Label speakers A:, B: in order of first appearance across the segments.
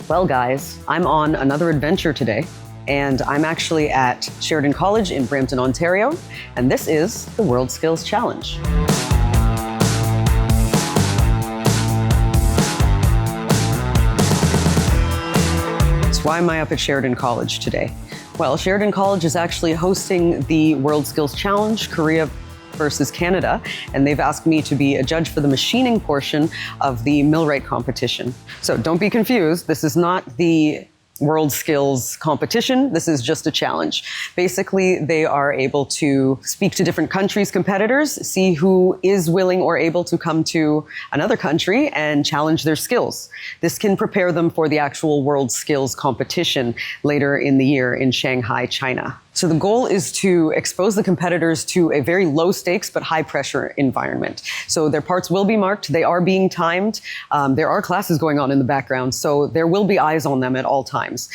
A: Well, guys, I'm on another adventure today, and I'm actually at Sheridan College in Brampton, Ontario, and this is the WorldSkills Challenge. So why am I up at Sheridan College today? Well, Sheridan College is actually hosting the WorldSkills Challenge, Korea versus Canada, and they've asked me to be a judge for the machining portion of the millwright competition. So don't be confused, this is not the WorldSkills competition, this is just a challenge. Basically, they are able to speak to different countries' competitors, see who is willing or able to come to another country and challenge their skills. This can prepare them for the actual WorldSkills competition later in the year in Shanghai, China. So the goal is to expose the competitors to a very low stakes but high pressure environment. So their parts will be marked, they are being timed, there are classes going on in the background, so there will be eyes on them at all times.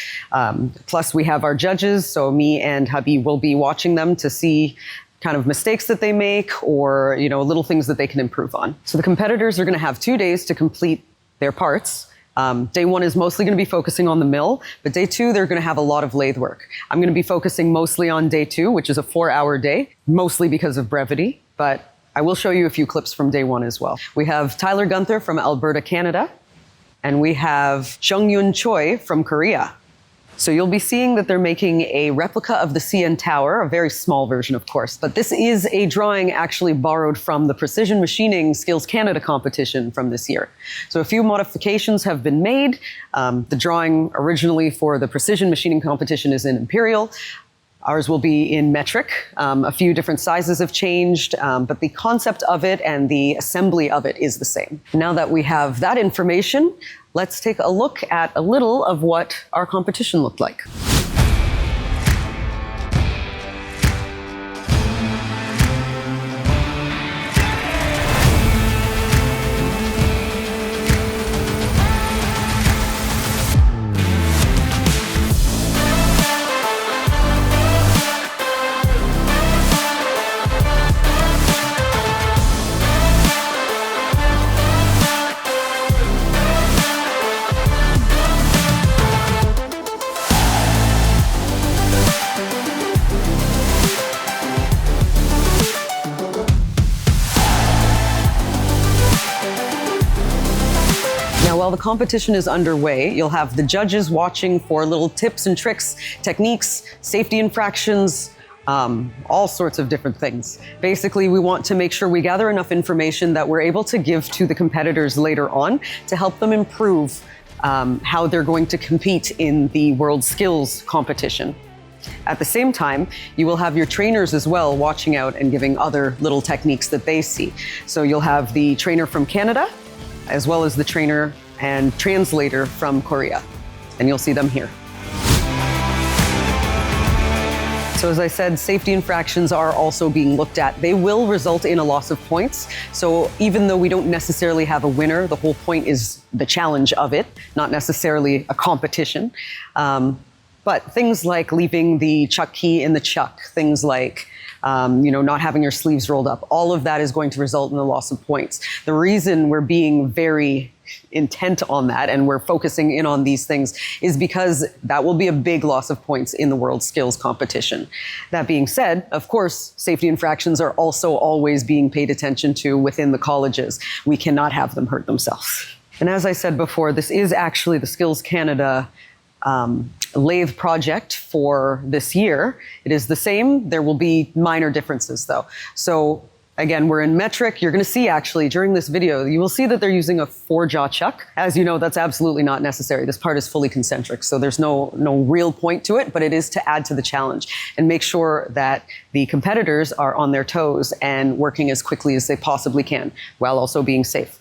A: Plus we have our judges, so me and hubby will be watching them to see kind of mistakes that they make or, little things that they can improve on. So the competitors are going to have 2 days to complete their parts. Day one is mostly going to be focusing on the mill, but day two, they're going to have a lot of lathe work. I'm going to be focusing mostly on day two, which is a 4-hour day, mostly because of brevity, but I will show you a few clips from day one as well. We have Tyler Gunther from Alberta, Canada, and we have Jung-Yun Choi from Korea. So you'll be seeing that they're making a replica of the CN Tower, a very small version, of course. But this is a drawing actually borrowed from the Precision Machining Skills Canada competition from this year. So a few modifications have been made. The drawing originally for the Precision Machining competition is in Imperial. Ours will be in metric. A few different sizes have changed, but the concept of it and the assembly of it is the same. Now that we have that information, let's take a look at a little of what our competition looked like. Now, while the competition is underway, you'll have the judges watching for little tips and tricks, techniques, safety infractions, all sorts of different things. Basically, we want to make sure we gather enough information that we're able to give to the competitors later on to help them improve how they're going to compete in the WorldSkills competition. At the same time, you will have your trainers as well watching out and giving other little techniques that they see. So you'll have the trainer from Canada, as well as the trainer and translator from Korea. And you'll see them here. So as I said, safety infractions are also being looked at. They will result in a loss of points. So even though we don't necessarily have a winner, the whole point is the challenge of it, not necessarily a competition. But things like leaving the chuck key in the chuck, things like not having your sleeves rolled up, all of that is going to result in the loss of points. The reason we're being very intent on that and we're focusing in on these things is because that will be a big loss of points in the WorldSkills competition. That being said, of course, safety infractions are also always being paid attention to within the colleges. We cannot have them hurt themselves. And as I said before, this is actually the Skills Canada lathe project for this year. It is the same. There will be minor differences though. So again, we're in metric. You're going to see actually during this video, you will see that they're using a 4-jaw chuck. As you know, that's absolutely not necessary. This part is fully concentric, so there's no real point to it, but it is to add to the challenge and make sure that the competitors are on their toes and working as quickly as they possibly can while also being safe.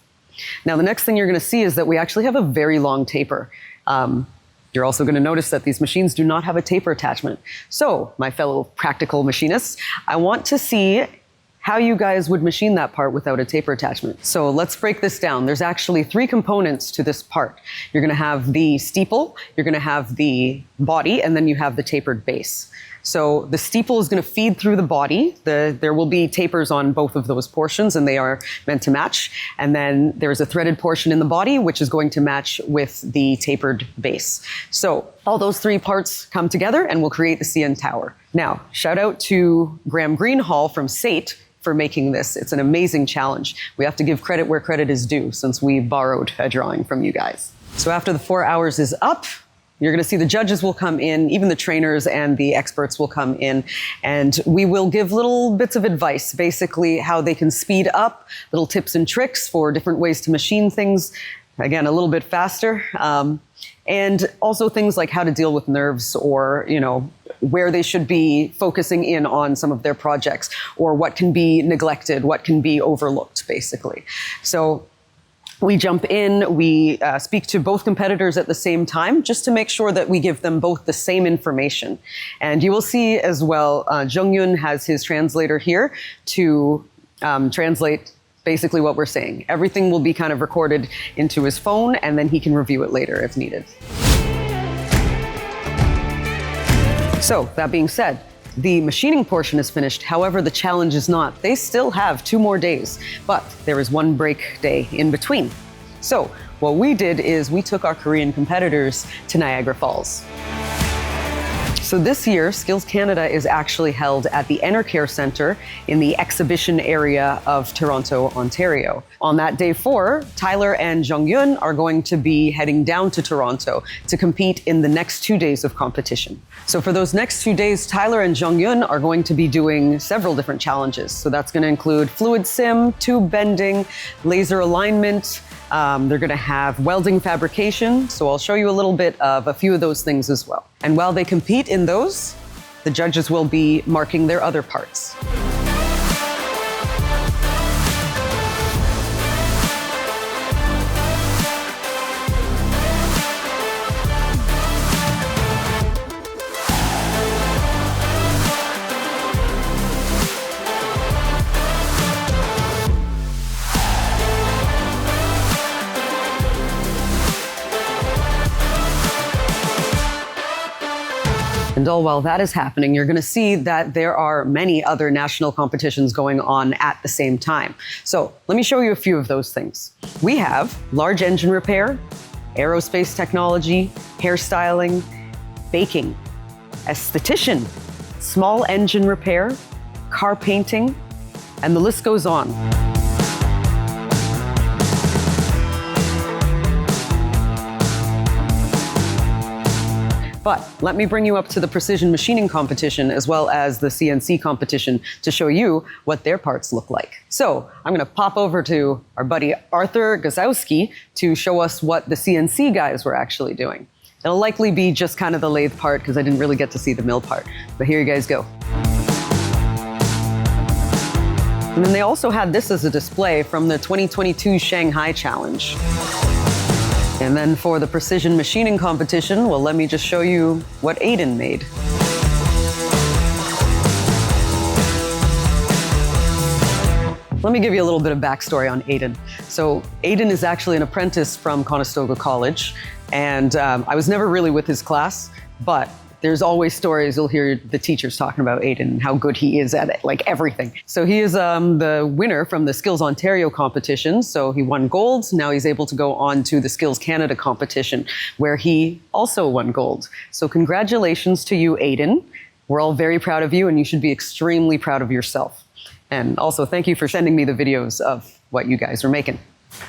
A: Now, the next thing you're going to see is that we actually have a very long taper. You're also going to notice that these machines do not have a taper attachment. So, my fellow practical machinists, I want to see how you guys would machine that part without a taper attachment. So let's break this down. There's actually 3 components to this part. You're going to have the steeple, you're going to have the body, and then you have the tapered base. So the steeple is going to feed through the body. There will be tapers on both of those portions, and they are meant to match. And then there's a threaded portion in the body, which is going to match with the tapered base. So all those 3 parts come together and will create the CN tower. Now, shout out to Graham Greenhall from SAIT for making this. It's an amazing challenge. We have to give credit where credit is due, since we borrowed a drawing from you guys. So after the 4 hours is up, you're going to see the judges will come in, even the trainers and the experts will come in, and we will give little bits of advice, basically how they can speed up, little tips and tricks for different ways to machine things, again, a little bit faster, and also things like how to deal with nerves, or, where they should be focusing in on some of their projects, or what can be neglected, what can be overlooked, basically. So we jump in, we speak to both competitors at the same time, just to make sure that we give them both the same information. And you will see as well, Jung-Yun has his translator here to translate basically what we're saying. Everything will be kind of recorded into his phone, and then he can review it later if needed. So, that being said, the machining portion is finished. However, the challenge is not. They still have 2 more days, but there is 1 break day in between. So what we did is we took our Korean competitors to Niagara Falls. So this year, Skills Canada is actually held at the Enercare Centre in the exhibition area of Toronto, Ontario. On that day 4, Tyler and Jung-Yun are going to be heading down to Toronto to compete in the next 2 days of competition. So for those next 2 days, Tyler and Jung-Yun are going to be doing several different challenges. So that's going to include fluid sim, tube bending, laser alignment. They're going to have welding fabrication. So I'll show you a little bit of a few of those things as well. And while they compete in those, the judges will be marking their other parts. And all while that is happening, you're going to see that there are many other national competitions going on at the same time. So let me show you a few of those things. We have large engine repair, aerospace technology, hairstyling, baking, esthetician, small engine repair, car painting, and the list goes on. But let me bring you up to the precision machining competition as well as the CNC competition to show you what their parts look like. So I'm going to pop over to our buddy Arthur Gazowski to show us what the CNC guys were actually doing. It'll likely be just kind of the lathe part because I didn't really get to see the mill part. But here you guys go. And then they also had this as a display from the 2022 Shanghai Challenge. And then for the precision machining competition, well, let me just show you what Aiden made. Let me give you a little bit of backstory on Aiden. So Aiden is actually an apprentice from Conestoga College, and I was never really with his class, but there's always stories you'll hear the teachers talking about Aiden and how good he is at it, like everything. So he is the winner from the Skills Ontario competition. So he won gold. Now he's able to go on to the Skills Canada competition, where he also won gold. So congratulations to you, Aiden. We're all very proud of you, and you should be extremely proud of yourself. And also thank you for sending me the videos of what you guys are making.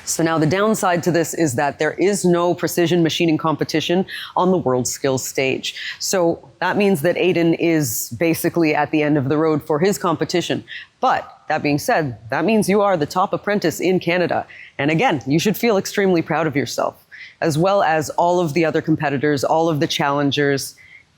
A: So now the downside to this is that there is no precision machining competition on the WorldSkills stage. So that means that Aiden is basically at the end of the road for his competition. But that being said, that means you are the top apprentice in Canada. And again, you should feel extremely proud of yourself, as well as all of the other competitors, all of the challengers,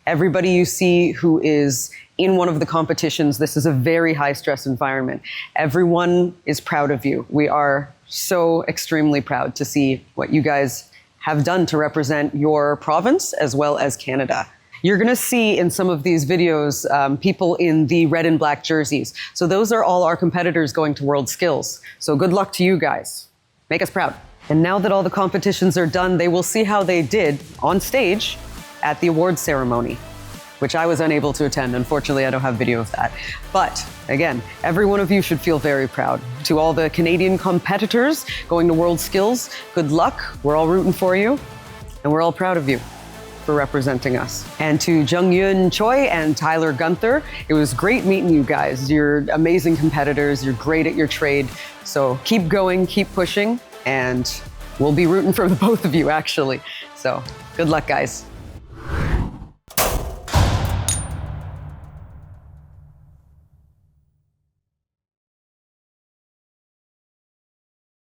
A: everybody you see who is in one of the competitions. This is a very high stress environment. Everyone is proud of you. We are so extremely proud to see what you guys have done to represent your province as well as Canada. You're gonna see in some of these videos people in the red and black jerseys. So those are all our competitors going to WorldSkills. So good luck to you guys. Make us proud. And now that all the competitions are done, they will see how they did on stage at the awards ceremony, which I was unable to attend. Unfortunately, I don't have video of that. But again, every one of you should feel very proud. To all the Canadian competitors going to WorldSkills, good luck. We're all rooting for you, and we're all proud of you for representing us. And to Jung-Yun Choi and Tyler Gunther, it was great meeting you guys. You're amazing competitors. You're great at your trade. So keep going, keep pushing, and we'll be rooting for the both of you, actually. So good luck, guys.